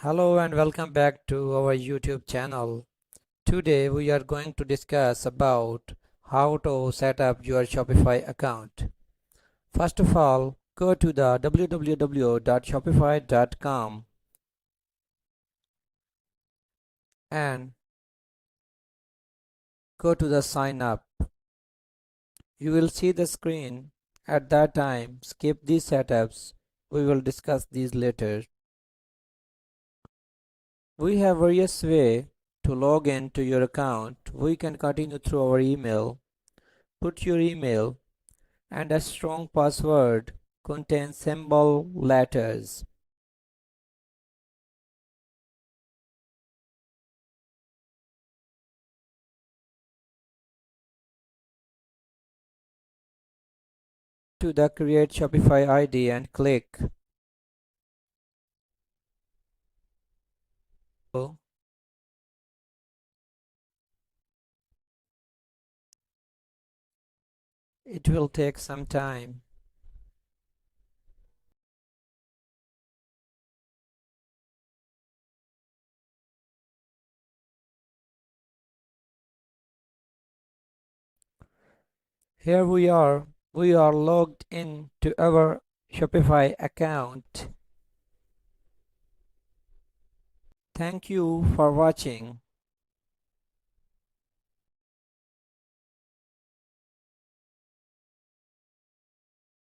Hello and welcome back to our YouTube channel. Today we are going to discuss about how to set up your Shopify account. First of all, go to the www.shopify.com and go to the sign up. You will see the screen. At that time, skip these setups. We will discuss these later. We have various ways to log in to your account. We can continue through our email. Put your email and a strong password contains symbol letters. To the Create Shopify ID and click. It will take some time. Here we are. We are logged in to our Shopify account. Thank you for watching.